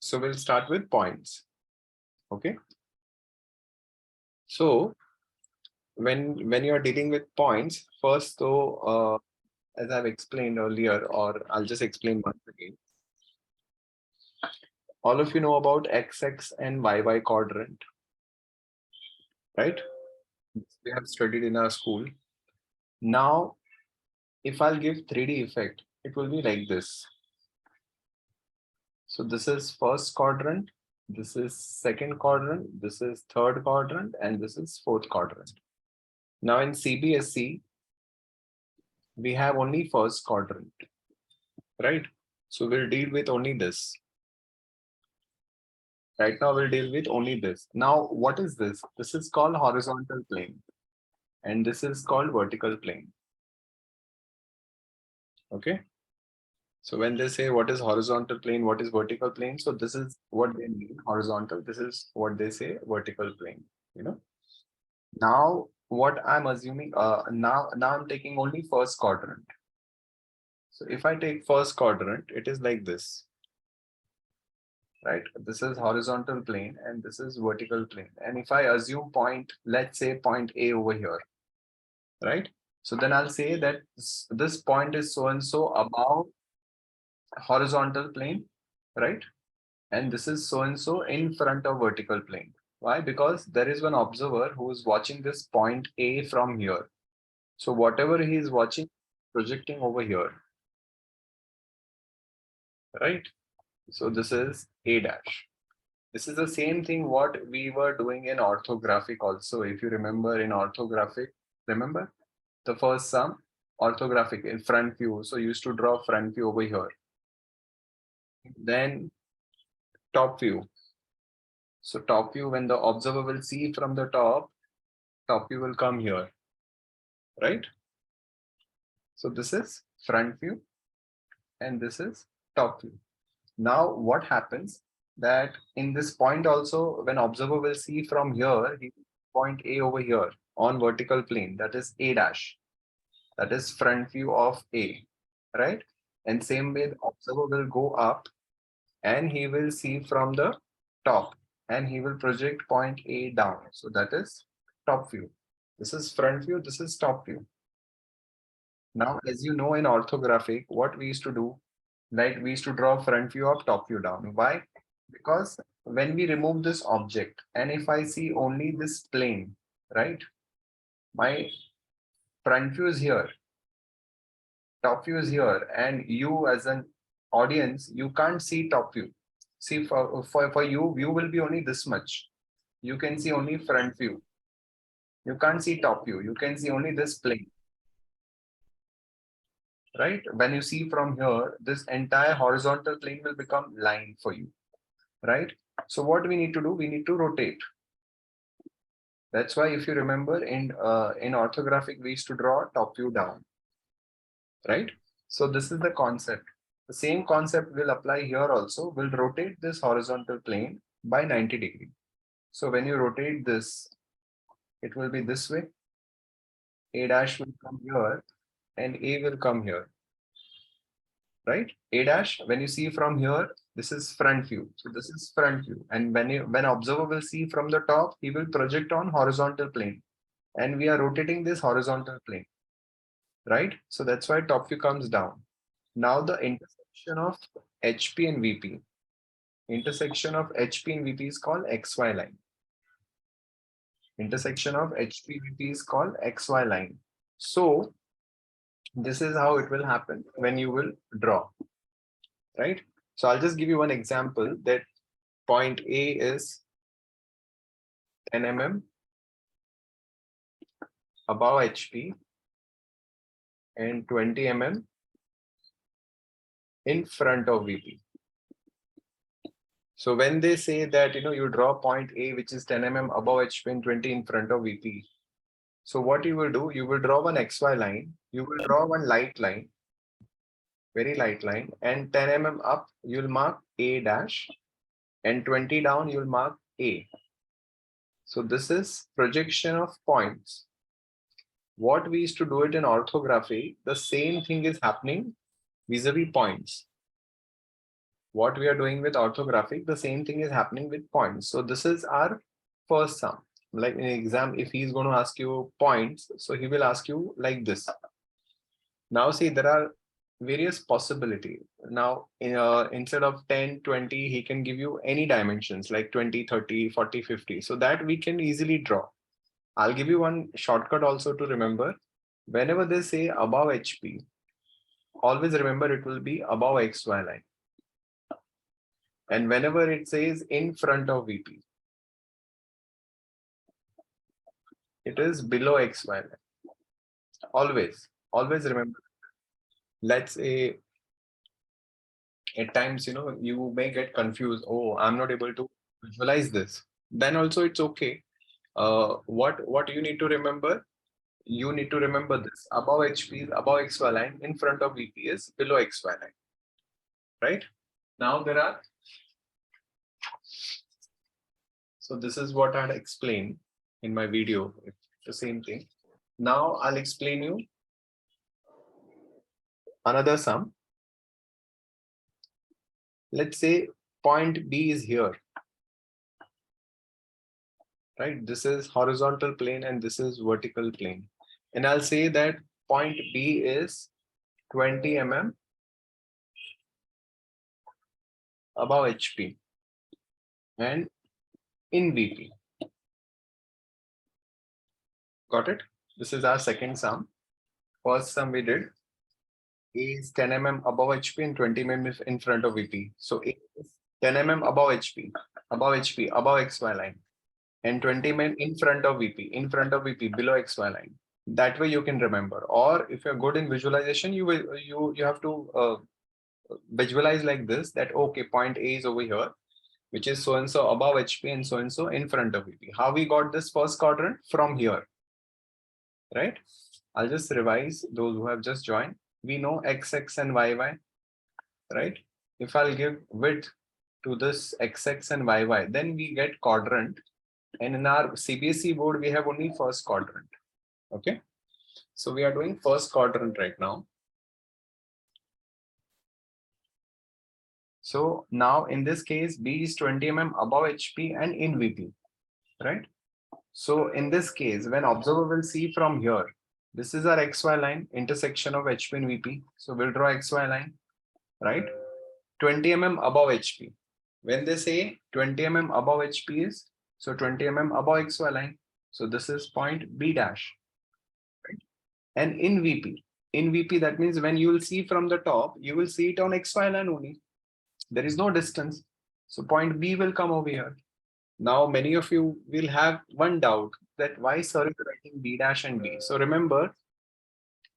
So we'll start with points. Okay. So when you're dealing with points, first though, as I've explained earlier, or I'll just explain once again. All of you know about XX and YY quadrant, right? We have studied in our school. Now, if I'll give 3D effect, it will be like this. So this is first quadrant, this is second quadrant, this is third quadrant, and this is fourth quadrant. Now in CBSE, we have only first quadrant, right? So we'll deal with only this. Right now we'll deal with only this. Now, what is this? This is called horizontal plane, and this is called vertical plane. Okay. So when they say what is horizontal plane, what is vertical plane? So this is what they mean, horizontal. This is what they say, vertical plane, you know. Now, what I'm assuming, now I'm taking only first quadrant. So if I take first quadrant, it is like this, right? This is horizontal plane and this is vertical plane. And if I assume point, let's say point A over here, right? So then I'll say that this point is so and so above horizontal plane, right? And this is so and so in front of vertical plane. Why? Because there is one observer who is watching this point A from here. So whatever he is watching, projecting over here, right? So this is A dash. This is the same thing what we were doing in orthographic also. If you remember in orthographic, remember the first sum, orthographic in front view. So you used to draw front view over here. Then top view. So top view, when the observer will see from the top view will come here, right? So this is front view and this is top view. Now what happens that in this point also, when observer will see from here, he point A over here on vertical plane, that is A dash, that is front view of A, right? And same way the observer will go up and he will see from the top and he will project point A down. So that is top view. This is front view, this is top view. Now, as you know in orthographic, what we used to do, like we used to draw front view up, top view down. Why? Because when we remove this object and if I see only this plane, right? My front view is here, top view is here, and you as an audience, you can't see top view. See, for you, view will be only this much. You can see only front view. You can't see top view. You can see only this plane. Right? When you see from here, this entire horizontal plane will become line for you, right? So what we need to do, we need to rotate. That's why if you remember in orthographic, we used to draw top view down, right? So this is the concept. The same concept will apply here also. We'll rotate this horizontal plane by 90 degrees. So when you rotate this, it will be this way. A dash will come here and A will come here. Right? A dash, when you see from here, this is front view. So this is front view. And when observer will see from the top, he will project on horizontal plane. And we are rotating this horizontal plane. Right? So that's why top view comes down. Now the intersection of HP and VP. Intersection of HP and VP is called XY line. Intersection of HP VP is called XY line. So this is how it will happen when you will draw. Right? So I'll just give you one example that point A is 10 mm above HP and 20 mm in front of VP. So when they say that, you draw point A, which is 10 mm above HP and 20 in front of VP. So what you will do, you will draw one XY line, you will draw one light line, very light line, and 10 mm up, you'll mark A dash, and 20 down, you'll mark A. So this is projection of points. What we used to do it in orthography, the same thing is happening vis-a-vis points. what we are doing with orthographic, the same thing is happening with points. So this is our first sum. Like in exam, if he's going to ask you points, so he will ask you like this. Now see, there are various possibility. Now instead of 10, 20, he can give you any dimensions like 20, 30, 40, 50. So that we can easily draw. I'll give you one shortcut also to remember. Whenever they say above HP, always remember it will be above XY line. And whenever it says in front of VP, it is below XY line. Always remember. Let's say at times, you may get confused. Oh, I'm not able to visualize this. Then also it's okay. What you need to remember? You need to remember this. Above HP is above XY line, in front of VP is below XY line. Right? Now there are. So this is what I had explained in my video. It's the same thing. Now I'll explain you another sum. Let's say point B is here. Right? This is horizontal plane and this is vertical plane. And I'll say that point B is 20 mm above HP and in VP. Got it? This is our second sum. First sum we did is 10 mm above HP and 20 mm in front of VP. So it is 10 mm above HP, above XY line, and 20 mm in front of VP, below XY line. That way you can remember. Or if you're good in visualization, you have to visualize like this, that okay, point A is over here, which is so and so above HP and so in front of VP. How we got this first quadrant? From here, right? I'll just revise those who have just joined. We know XX and YY, right? If I'll give width to this XX and YY, then we get quadrant. And in our CBSE board, we have only first quadrant. Okay. So we are doing first quadrant right now. So now in this case, B is 20 mm above HP and in VP, right? So in this case, when observer will see from here, this is our XY line, intersection of HP and VP. So we'll draw XY line, right? 20 mm above HP. When they say 20 mm above HP is, so 20 mm above XY line. So this is point B dash, right? And in VP, that means when you will see from the top, you will see it on XY line only. There is no distance. So point B will come over here. Now, many of you will have one doubt that why sir is writing B dash and B. So remember,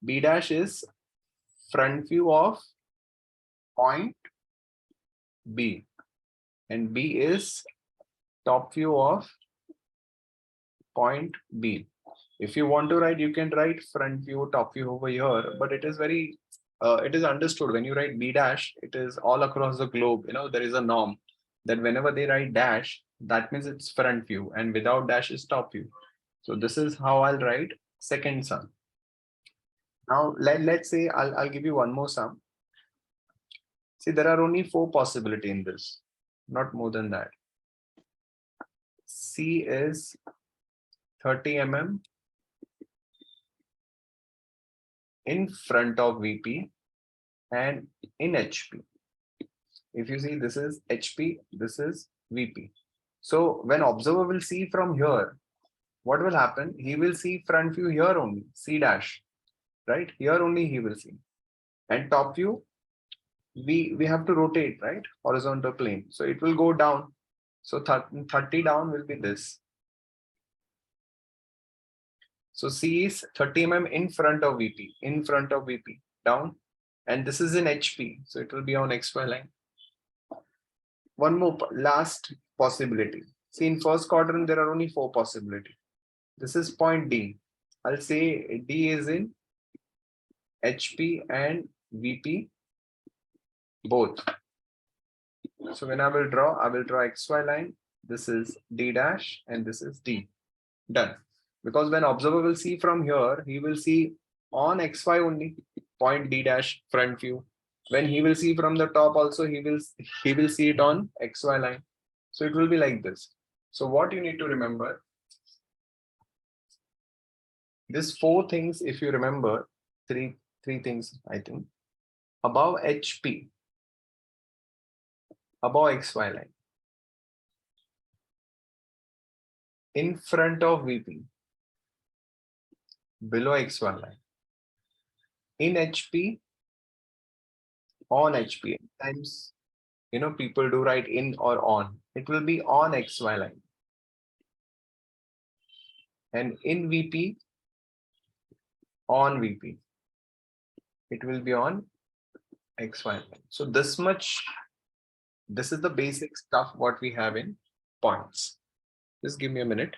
B dash is front view of point B and B is top view of point B. If you want to write, you can write front view, top view over here, but it is very, it is understood when you write B dash, it is all across the globe. There is a norm that whenever they write dash, that means it's front view and without dash is top view. So this is how I'll write second sum. Now let's say I'll give you one more sum. See, there are only 4 possibilities in this, not more than that. C is 30 mm in front of VP and in HP. If you see, this is HP, this is VP. So when observer will see from here, what will happen? He will see front view here only, C dash, right? Here only he will see. And top view, we have to rotate, right? Horizontal plane. So it will go down. So 30 down will be this. So C is 30 mm in front of VP, down. And this is in HP. So it will be on XY line. One more last possibility. See, in first quadrant, there are only 4 possibilities. This is point D. I'll say D is in HP and VP both. So when I will draw XY line. This is D dash and this is D. Done. Because when observer will see from here, he will see on XY only point D dash front view. When he will see from the top also, he will see it on XY line. So it will be like this. So what you need to remember, these four things, if you remember, three things, I think. Above HP, above XY line, in front of VP, below XY line, in HP, on HP. Times, people do write in or on. It will be on XY line. And in VP, on VP. It will be on XY line. So this much, this is the basic stuff what we have in points. Just give me a minute.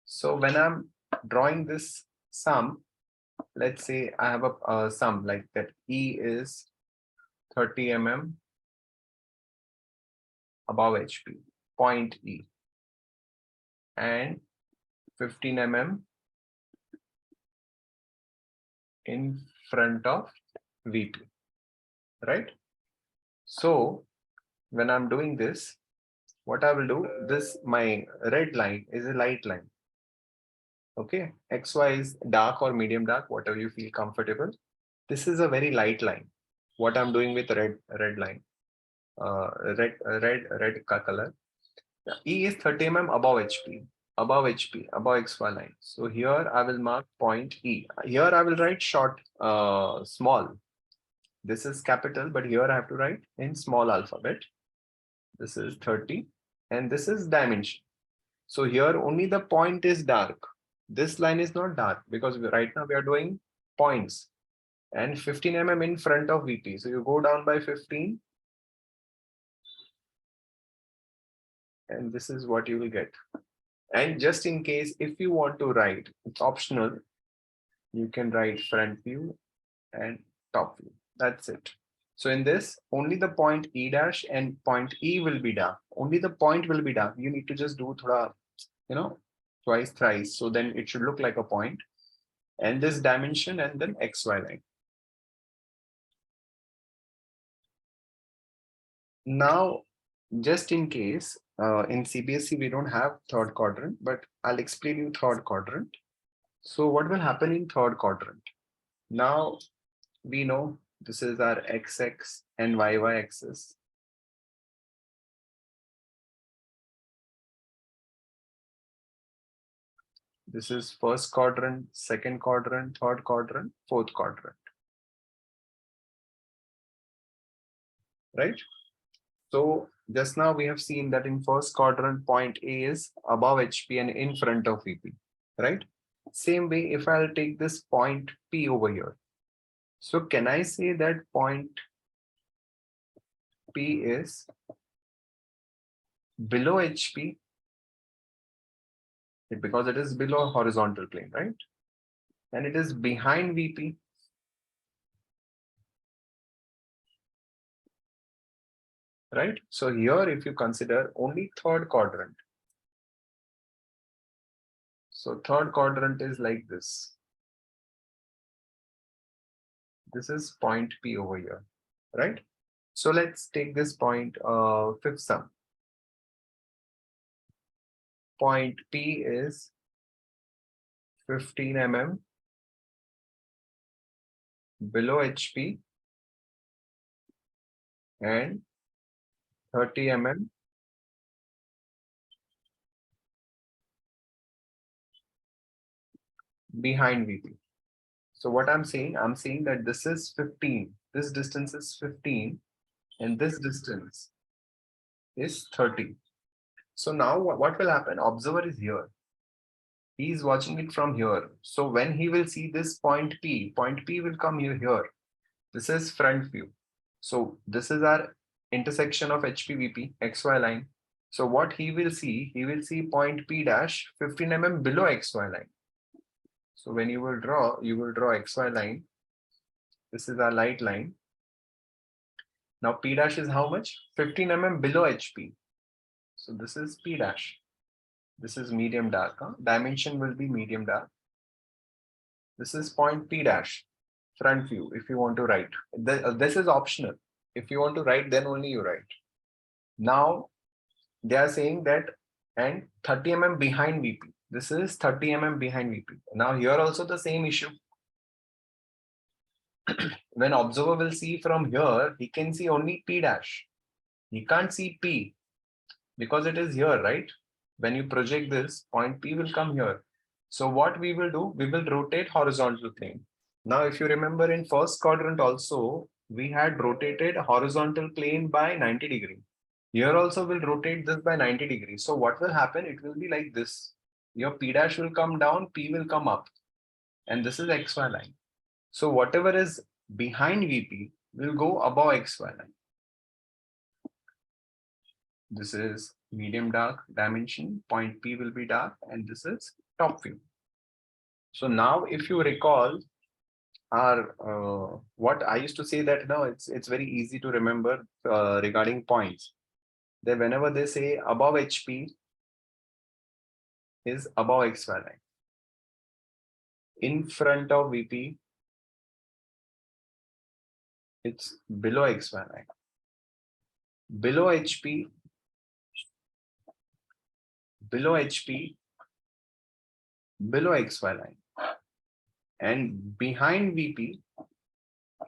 So when I'm drawing this sum, let's say I have a sum like that. E is 30 mm above HP, point E, and 15 mm in front of VP, right? So when I'm doing this, what I will do, this my red line is a light line. Okay, XY is dark or medium dark, whatever you feel comfortable. This is a very light line. What I'm doing with red line, red color. E is 30 mm above HP, above XY line. So here I will mark point E. Here I will write short, small. This is capital, but here I have to write in small alphabet. This is 30, and this is dimension. So here only the point is dark. This line is not dark because right now we are doing points, and 15 mm in front of VP. So you go down by 15, and this is what you will get. And just in case, if you want to write, it's optional. You can write front view and top view. That's it. So in this, only the point E dash and point E will be dark. Only the point will be dark. You need to just do thoda, twice, thrice. So then it should look like a point. And this dimension and then XY line. Now, just in case, in CBSE, we don't have third quadrant, but I'll explain you third quadrant. So what will happen in third quadrant? Now, we know this is our XX and YY axis. This is first quadrant, second quadrant, third quadrant, fourth quadrant. Right? So just now we have seen that in first quadrant, point A is above HP and in front of VP, right? Same way, if I'll take this point P over here. So can I say that point P is below HP? Because it is below horizontal plane, right? And it is behind VP. Right? So here, if you consider only third quadrant. So third quadrant is like this. This is point P over here, right? So let's take this point, fifth sum. Point P is 15 mm below HP and 30 mm behind VP. So what I'm saying that this is 15. This distance is 15 and this distance is 30. So now what will happen? Observer is here. He is watching it from here. So when he will see this point P will come here. This is front view. So this is our intersection of HPVP, XY line. So what he will see point P dash 15 mm below XY line. So when you will draw XY line. This is our light line. Now P dash is how much? 15 mm below HP. So this is P dash. This is medium dark. Dimension will be medium dark. This is point P dash, front view, if you want to write. This is optional. If you want to write, then only you write. Now, they are saying that, and 30 mm behind VP. This is 30 mm behind VP. Now, here also the same issue. When observer will see from here, he can see only P dash. He can't see P because it is here, right? When you project this, point P will come here. So what we will do, we will rotate horizontal plane. Now, if you remember in first quadrant also, we had rotated horizontal plane by 90 degrees. Here also we'll rotate this by 90 degrees. So what will happen? It will be like this. Your P dash will come down, P will come up. And this is XY line. So whatever is behind VP will go above XY line. This is medium dark dimension, point P will be dark, and this is top view. So now if you recall our what I used to say that now it's very easy to remember regarding points. That whenever they say above HP is above XY line. In front of VP, it's below XY line. Below HP, below HP, below XY line. And behind VP,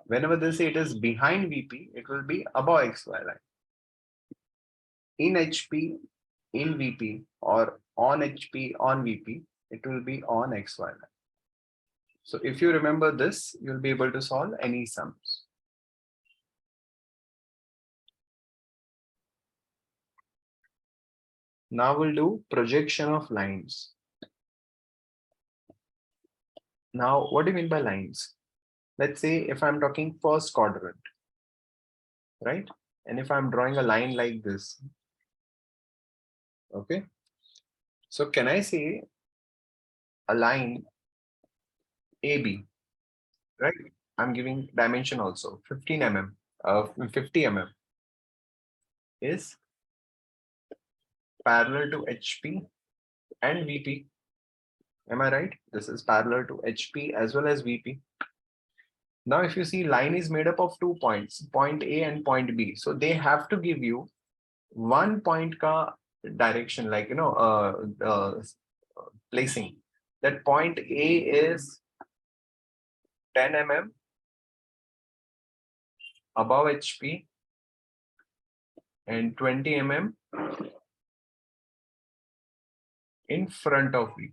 whenever they say it is behind VP, it will be above XY line. In HP, in VP, or on HP, on VP, it will be on XY line. So if you remember this, you'll be able to solve any sums. Now we'll do projection of lines. Now, what do you mean by lines? Let's say if I'm talking first quadrant, right? And if I'm drawing a line like this, okay? So can I say a line AB, right? I'm giving dimension also, 15 mm, 50 mm is parallel to HP and VP. Am I right? This is parallel to HP as well as VP. Now, if you see, line is made up of 2 points, point A and point B. So they have to give you 1 point ka direction, like, placing. That point A is 10 mm above HP and 20 mm in front of V.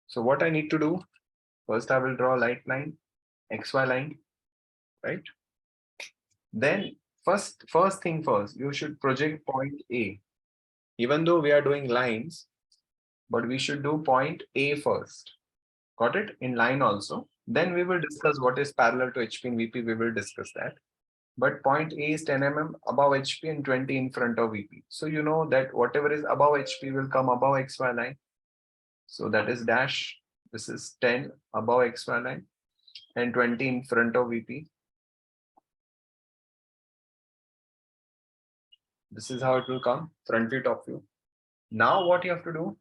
So what I need to do, first I will draw a light line, XY line, right? Then first thing first, you should project point A. Even though we are doing lines, but we should do point A first. Got it? In line also. Then we will discuss what is parallel to HP and VP. We will discuss that. But point A is 10 mm above HP and 20 in front of VP. So you know that whatever is above HP will come above XY line. So that is dash. This is 10 above XY line and 20 in front of VP. This is how it will come, front view, top view. Now what you have to do?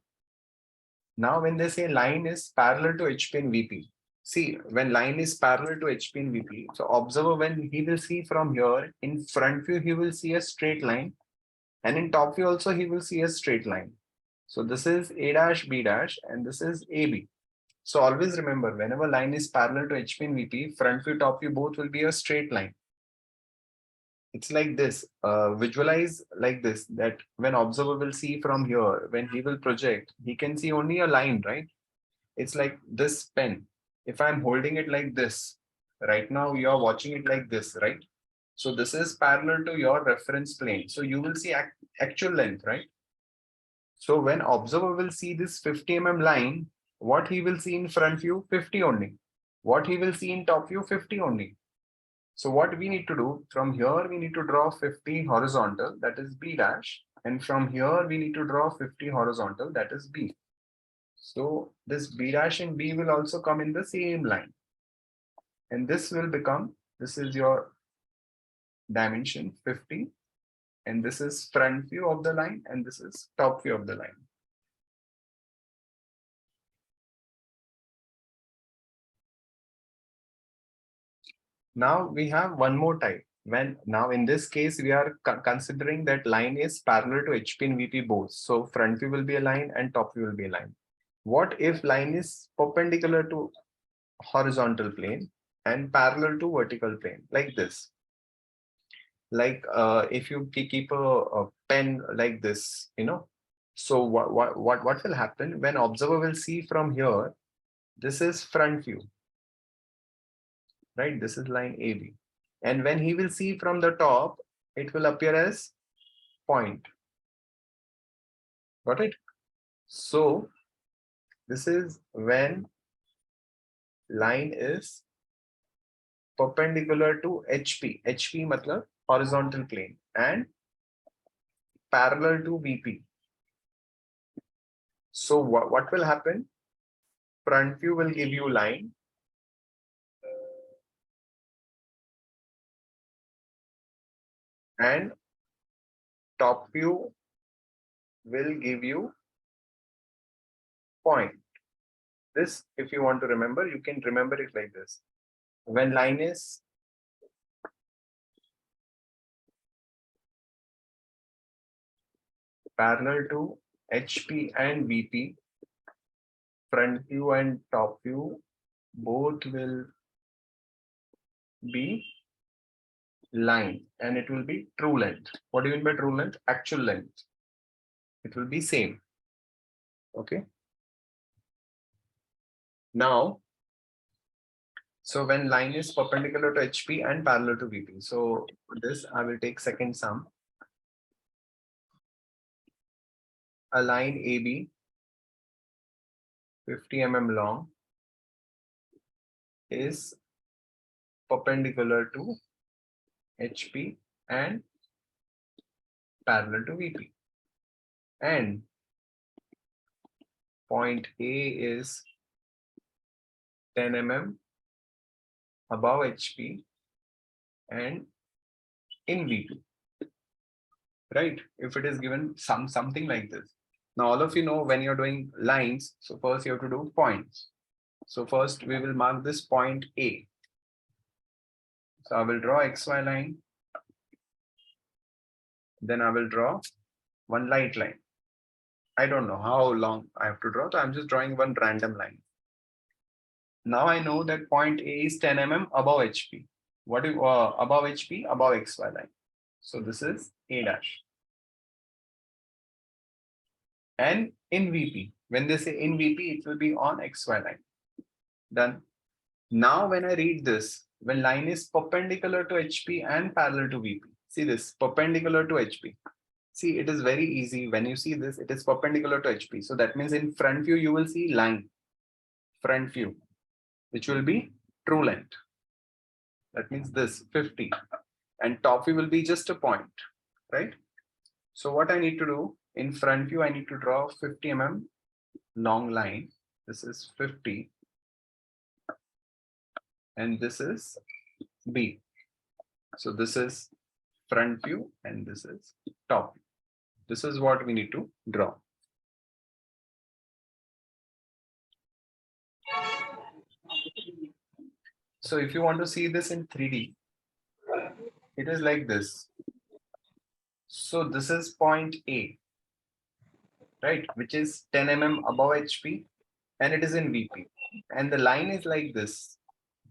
Now when they say line is parallel to HP and VP, see, when line is parallel to HP and VP, so observer, when he will see from here, in front view, he will see a straight line. And in top view also, he will see a straight line. So this is A dash, B dash, and this is AB. So always remember, whenever line is parallel to HP and VP, front view, top view, both will be a straight line. It's like this, visualize like this, that when observer will see from here, when he will project, he can see only a line, right? It's like this pen. If I'm holding it like this, right now you're watching it like this, right? So this is parallel to your reference plane. So you will see actual length, right? So when observer will see this 50 mm line, what he will see in front view, 50 only. What he will see in top view, 50 only. So what we need to do, from here we need to draw 50 horizontal, that is B dash. And from here we need to draw 50 horizontal, that is B. So this B dash and B will also come in the same line. And this will become, this is your dimension 50. And this is front view of the line, and this is top view of the line. Now we have one more type. When now in this case, we are considering that line is parallel to HP and VP both. So front view will be a line and top view will be a line. What if line is perpendicular to horizontal plane and parallel to vertical plane like this? Like if you keep a pen like this, so what will happen when observer will see from here? This is front view, right? This is line AB. And when he will see from the top, it will appear as point. Got it? So this is when line is perpendicular to HP. HP matlab horizontal plane and parallel to VP. So what will happen? Front view will give you line. And top view will give you point. This, if you want to remember, you can remember it like this. When line is parallel to HP and VP, front view and top view both will be line and it will be true length. What do you mean by true length? Actual length. It will be same. Okay. Now, so when line is perpendicular to HP and parallel to VP. So for this, I will take second sum. A line AB 50 mm long is perpendicular to HP and parallel to VP. And point A is 10 mm above HP and in VP. Right? If it is given something like this. Now all of you know when you're doing lines, so first you have to do points. So first we will mark this point A. So I will draw XY line. Then I will draw one light line. I don't know how long I have to draw, so I'm just drawing one random line. Now I know that point A is 10 mm above HP. What is above HP? Above XY line. So this is A dash. And in VP, when they say in VP, it will be on XY line. Done. Now when I read this, when line is perpendicular to HP and parallel to VP, see this, perpendicular to HP. See, it is very easy. When you see this, it is perpendicular to HP. So that means in front view, you will see line, front view, which will be true length. That means this 50. And top view will be just a point, right? So what I need to do in front view, I need to draw 50 mm long line. This is 50. And this is B. So this is front view and this is top view. This is what we need to draw. So if you want to see this in 3D, it is like this. So this is point A, right, which is 10 mm above HP and it is in VP. And the line is like this.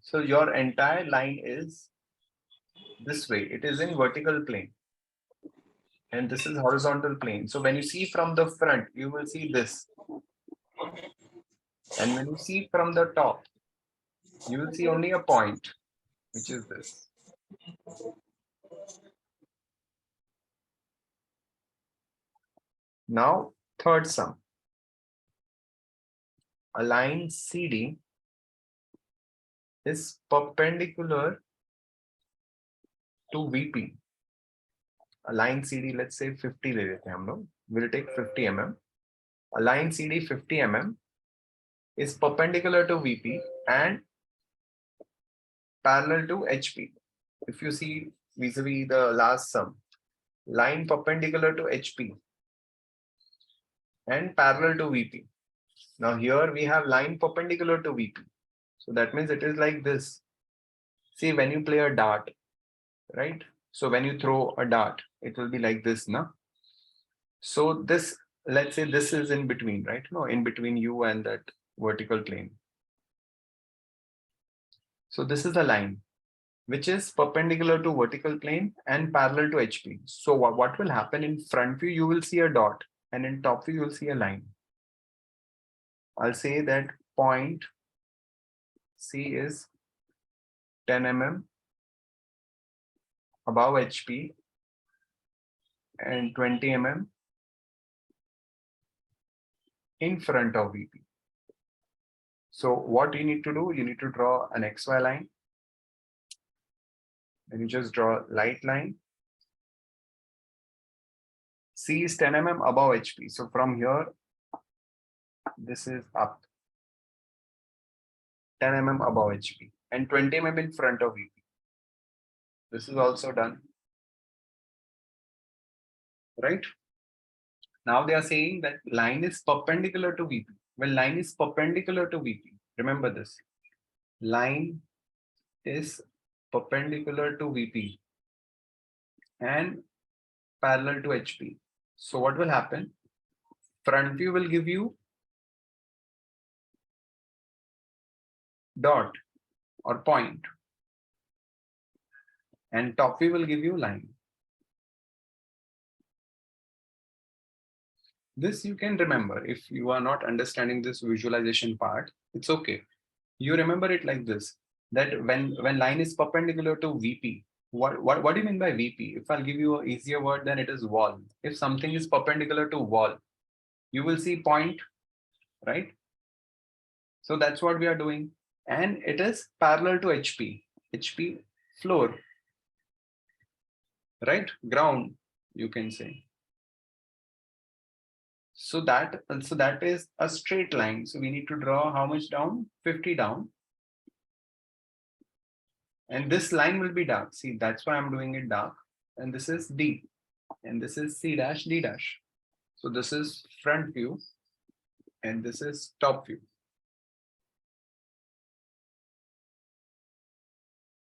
So your entire line is this way. It is in vertical plane. And this is horizontal plane. So when you see from the front, you will see this. And when you see from the top, you will see only a point, which is this. Now, third sum. A line CD is perpendicular to VP. A line CD, let's say 50 ले लेते हैं हम लोग. We'll take 50 mm. A line CD 50 mm is perpendicular to VP and parallel to HP. If you see vis-a-vis the last sum, line perpendicular to HP and parallel to VP. Now here we have line perpendicular to VP. So that means it is like this. See, when you play a dart, right? So when you throw a dart, it will be like this, no? So this, let's say this is in between, right? No, in between you and that vertical plane. So this is the line which is perpendicular to vertical plane and parallel to HP. So what will happen in front view, you will see a dot, and in top view, you will see a line. I'll say that point C is 10 mm above HP and 20 mm in front of VP. So what you need to do, you need to draw an XY line, and you just draw light line. C is 10 mm above HP. So from here, this is up 10 mm above HP and 20 mm in front of VP. This is also done, right? Now they are saying that line is perpendicular to VP. Well, line is perpendicular to VP. Remember this. Line is perpendicular to VP and parallel to HP. So what will happen? Front view will give you dot or point, and top view will give you line. This you can remember. If you are not understanding this visualization part, it's okay. You remember it like this, that when line is perpendicular to VP, what do you mean by VP? If I'll give you an easier word, then it is wall. If something is perpendicular to wall, you will see point, right? So that's what we are doing. And it is parallel to HP. HP floor, right? Ground, you can say. So that is a straight line. So we need to draw how much down? 50 down. And this line will be dark. See, that's why I'm doing it dark. And this is D. And this is C dash D dash. So this is front view. And this is top view.